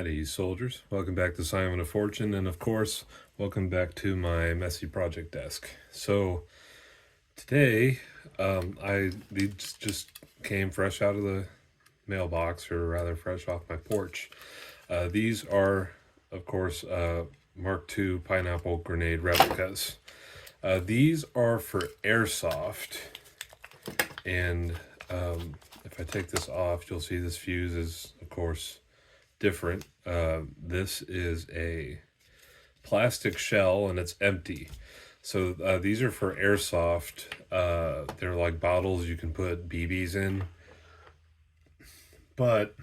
Howdy, soldiers. Welcome back to Simon of Fortune, and of course, welcome back to my messy project desk. So, today, these just came fresh out of the mailbox, or rather fresh off my porch. These are, of course, Mark II pineapple grenade replicas. These are for Airsoft, and if I take this off, you'll see this fuse is, of course, different. This is a plastic shell and it's empty. So these are for Airsoft. They're like bottles you can put BBs in. But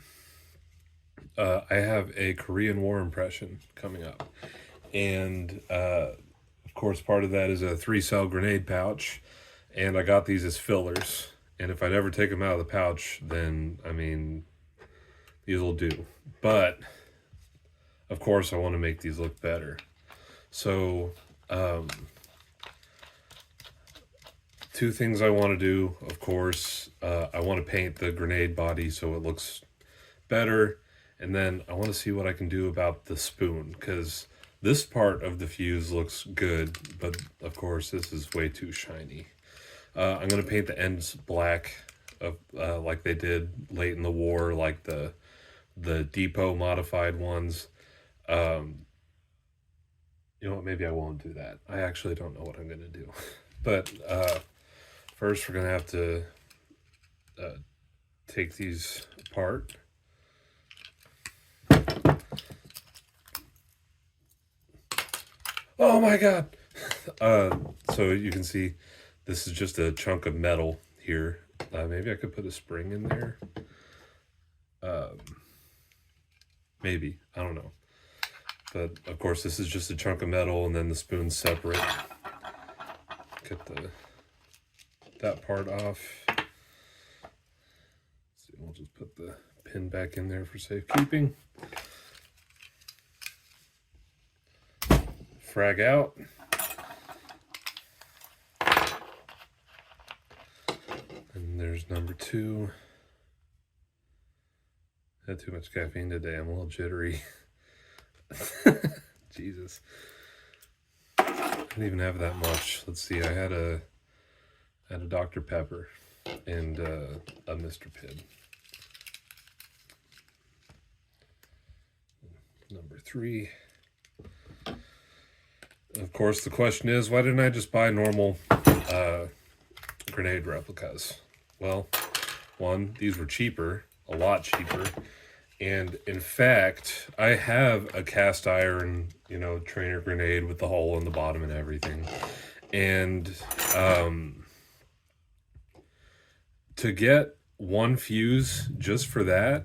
I have a Korean War impression coming up. And of course, part of that is a 3-cell grenade pouch. And I got these as fillers. And if I never take them out of the pouch, then, I mean, these will do. But, of course, I want to make these look better. So, two things I want to do, of course. I want to paint the grenade body so it looks better. And then I want to see what I can do about the spoon, because this part of the fuse looks good, but, of course, this is way too shiny. I'm going to paint the ends black, like they did late in the war, like the depot modified ones. You know what, maybe I won't do that. I actually don't know what I'm going to do. But first we're going to have to take these apart. Oh my god! So you can see this is just a chunk of metal here. Maybe I could put a spring in there. Maybe, I don't know. But of course this is just a chunk of metal, and then the spoon's separate. Get that part off. So we'll just put the pin back in there for safekeeping. Frag out. And there's number 2. Had too much caffeine today. I'm a little jittery. Jesus. I didn't even have that much. Let's see. I had a Dr. Pepper and a Mr. Pibb. Number 3. Of course, the question is, why didn't I just buy normal grenade replicas? Well, one, these were cheaper, a lot cheaper. And in fact, I have a cast iron, trainer grenade with the hole in the bottom and everything. And to get one fuse just for that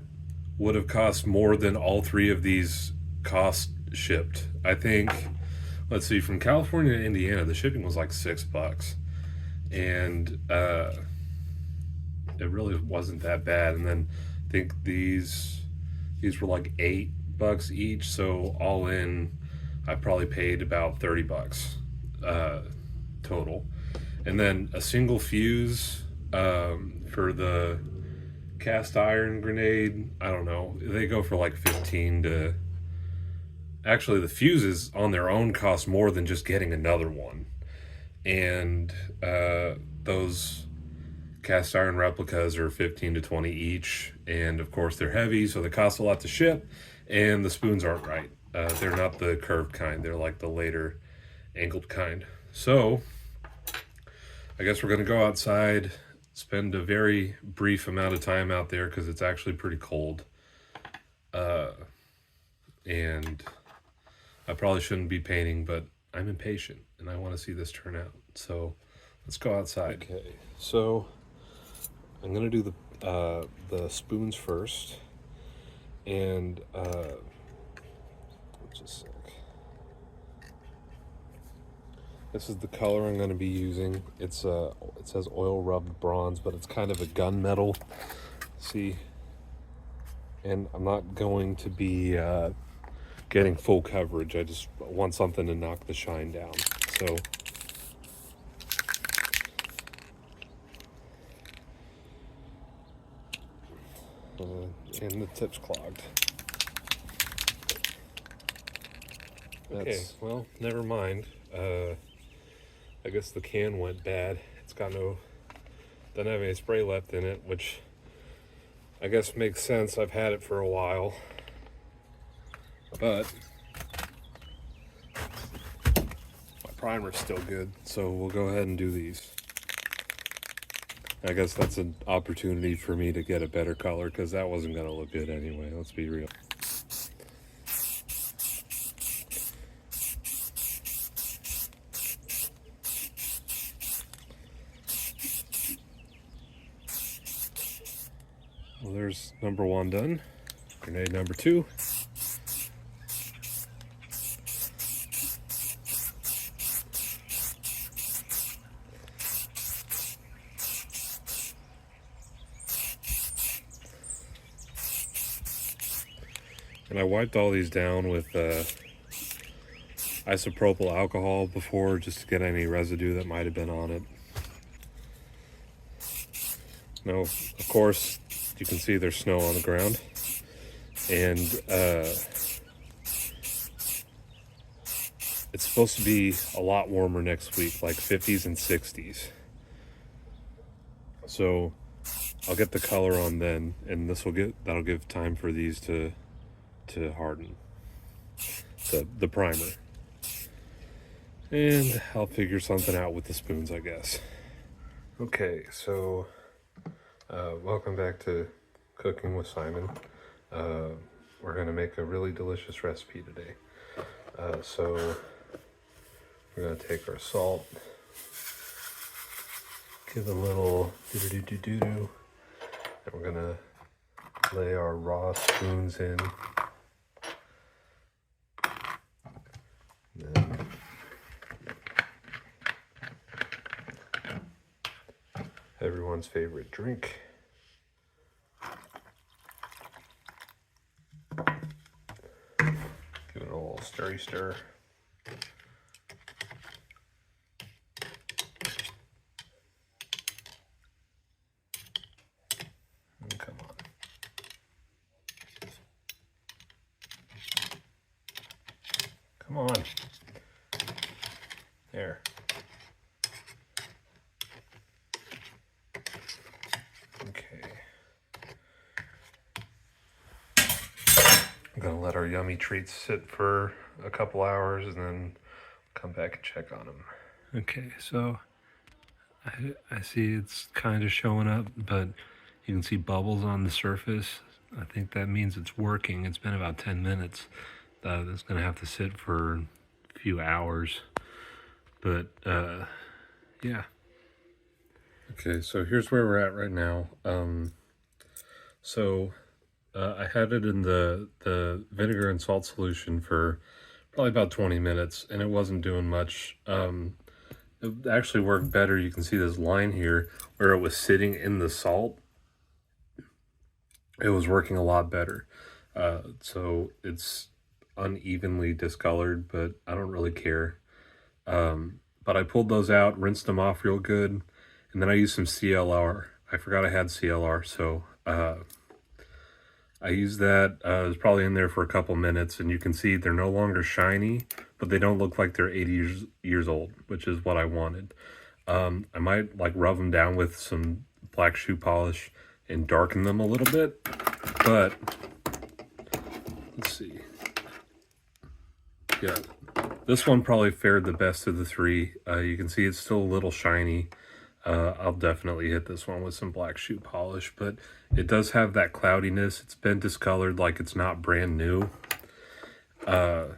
would have cost more than all 3 of these cost shipped. I think, let's see, from California to Indiana, the shipping was like $6. And it really wasn't that bad. And then I think these were like $8 each, so all in I probably paid about $30 total. And then a single fuse for the cast iron grenade, I don't know, they go for like 15 to... Actually, the fuses on their own cost more than just getting another one. And those cast iron replicas are 15 to 20 each, and of course they're heavy, so they cost a lot to ship, and the spoons aren't right. They're not the curved kind, they're like the later angled kind. So I guess we're going to go outside, spend a very brief amount of time out there because it's actually pretty cold, and I probably shouldn't be painting, but I'm impatient and I want to see this turn out. So let's go outside. Okay, so I'm gonna do the spoons first, and just a sec. This is the color I'm gonna be using. It says oil rubbed bronze, but it's kind of a gunmetal. See, and I'm not going to be getting full coverage. I just want something to knock the shine down. So. And the tip's clogged. Okay, well, never mind. I guess the can went bad. It's got doesn't have any spray left in it, which I guess makes sense. I've had it for a while. But my primer's still good, so we'll go ahead and do these. I guess that's an opportunity for me to get a better color, because that wasn't going to look good anyway, let's be real. Well, there's number one done. Grenade number two. And I wiped all these down with isopropyl alcohol before, just to get any residue that might have been on it. Now, of course, you can see there's snow on the ground. And it's supposed to be a lot warmer next week, like 50s and 60s. So I'll get the color on then, and that'll give time for these to harden, the primer. And I'll figure something out with the spoons, I guess. Okay, so welcome back to Cooking with Simon. We're gonna make a really delicious recipe today. So we're gonna take our salt, give a little do-do-do-do-do, and we're gonna lay our raw spoons in. Then everyone's favorite drink. Give it a little stirry stir. And come on. Come on. There. Okay. I'm gonna let our yummy treats sit for a couple hours and then come back and check on them. Okay, so I see it's kind of showing up, but you can see bubbles on the surface. I think that means it's working. It's been about 10 minutes. It's gonna have to sit for a few hours, but yeah. Okay, so here's where we're at right now. I had it in the vinegar and salt solution for probably about 20 minutes, and it wasn't doing much. It actually worked better. You can see this line here where it was sitting in the salt. It was working a lot better. So it's unevenly discolored, but I don't really care. But I pulled those out, rinsed them off real good, and then I used some CLR. I forgot I had CLR, so I used that. It was probably in there for a couple minutes, and you can see they're no longer shiny, but they don't look like they're 80 years old, which is what I wanted. I might like rub them down with some black shoe polish and darken them a little bit, but let's see. Yeah, this one probably fared the best of the three. You can see it's still a little shiny. I'll definitely hit this one with some black shoe polish, but it does have that cloudiness. It's been discolored like it's not brand new. And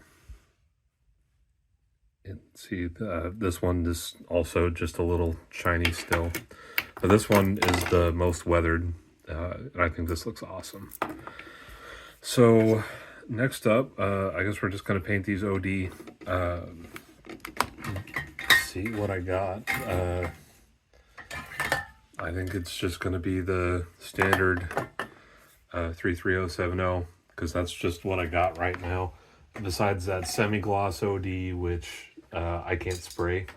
see, this one is also just a little shiny still. But this one is the most weathered, and I think this looks awesome. So next up, I guess we're just going to paint these OD. See what I got. I think it's just going to be the standard 33070, because that's just what I got right now. Besides that semi-gloss OD, which I can't spray.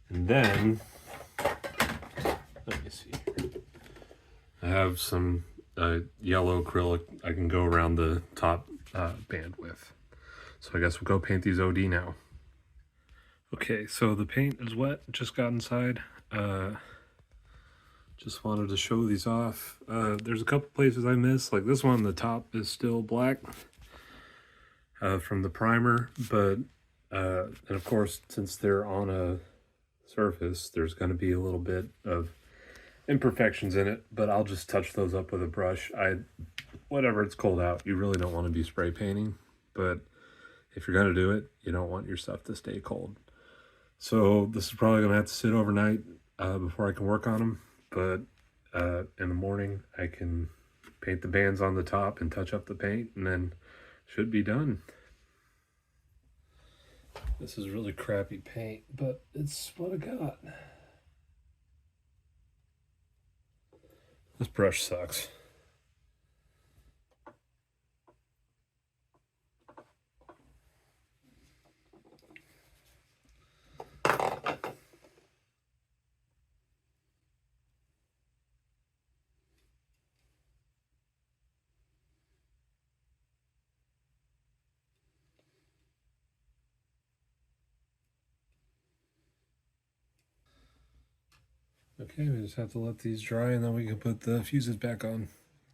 And then, let me see. I have some yellow acrylic I can go around the top band with. So I guess we'll go paint these OD now. Okay, so the paint is wet, just got inside. Just wanted to show these off. There's a couple places I missed, like this one, the top is still black from the primer, but and of course, since they're on a surface, there's going to be a little bit of imperfections in it, but I'll just touch those up with a brush. Whatever, it's cold out, you really don't want to be spray painting, but if you're going to do it, you don't want your stuff to stay cold. So this is probably going to have to sit overnight before I can work on them, but in the morning I can paint the bands on the top and touch up the paint, and then should be done. This is really crappy paint, but it's what I got. This brush sucks. Okay, we just have to let these dry and then we can put the fuses back on.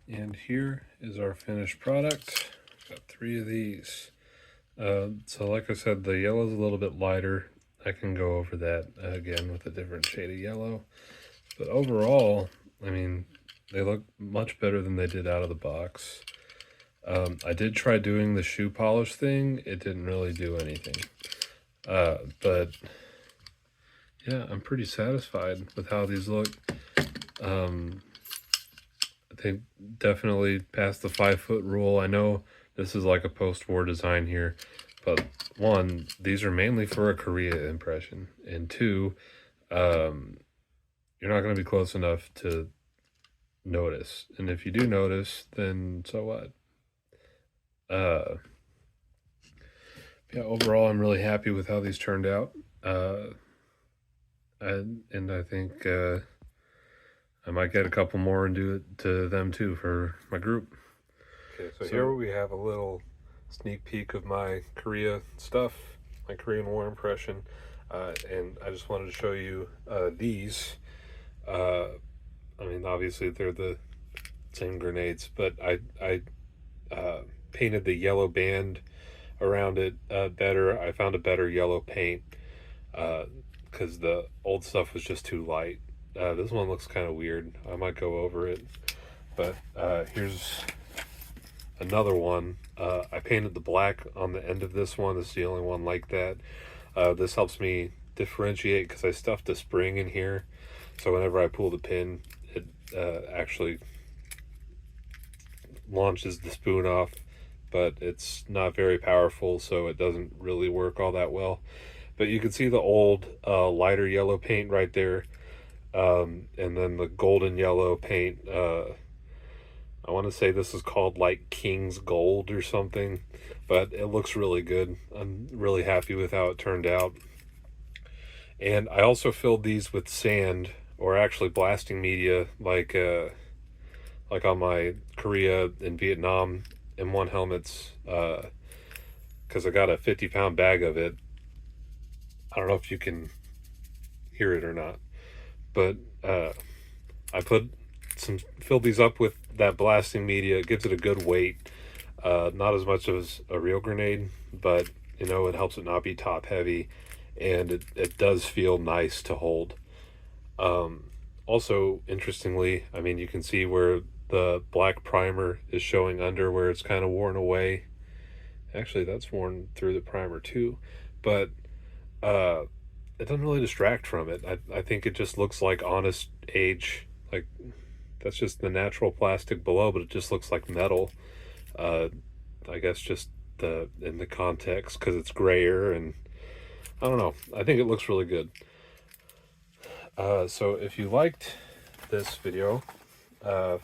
And here is our finished product. Got 3 of these. So like I said, the yellow is a little bit lighter. I can go over that again with a different shade of yellow. But overall, I mean, they look much better than they did out of the box. I did try doing the shoe polish thing. It didn't really do anything. But yeah, I'm pretty satisfied with how these look. They definitely passed the 5-foot rule. I know this is like a post-war design here, but 1, these are mainly for a Korea impression, and 2, you're not going to be close enough to notice. And if you do notice, then so what? Yeah, overall, I'm really happy with how these turned out. And I think I might get a couple more and do it to them too for my group. Okay, so here we have a little sneak peek of my Korea stuff, my Korean War impression, and I just wanted to show you these. I mean, obviously they're the same grenades, but I painted the yellow band around it better. I found a better yellow paint because the old stuff was just too light. This one looks kind of weird. I might go over it, but here's another one. I painted the black on the end of this one. This is the only one like that. This helps me differentiate because I stuffed a spring in here, so whenever I pull the pin, it actually launches the spoon off, but it's not very powerful, so it doesn't really work all that well. But you can see the old lighter yellow paint right there, and then the golden yellow paint. I want to say this is called like King's Gold or something, but it looks really good. I'm really happy with how it turned out. And I also filled these with sand, or actually blasting media, like on my Korea and Vietnam M1 helmets, because I got a 50-pound bag of it. I don't know if you can hear it or not, but I filled these up with that blasting media. It gives it a good weight, not as much as a real grenade, but you know, it helps it not be top heavy, and it does feel nice to hold. Also, interestingly, I mean, you can see where the black primer is showing under, where it's kind of worn away. Actually, that's worn through the primer too, but it doesn't really distract from it. I think it just looks like honest age. Like, that's just the natural plastic below, but it just looks like metal. I guess just in the context, because it's grayer, and I don't know. I think it looks really good. So if you liked this video, remember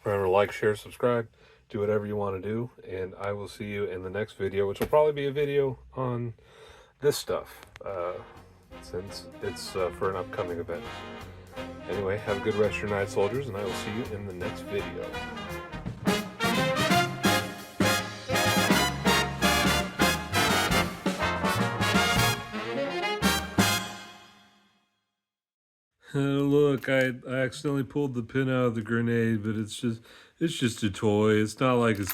to like, share, subscribe, do whatever you want to do, and I will see you in the next video, which will probably be a video on this stuff, since it's for an upcoming event. Anyway, have a good rest of your night, soldiers, and I will see you in the next video. Look, I accidentally pulled the pin out of the grenade, but it's just a toy. It's not like it's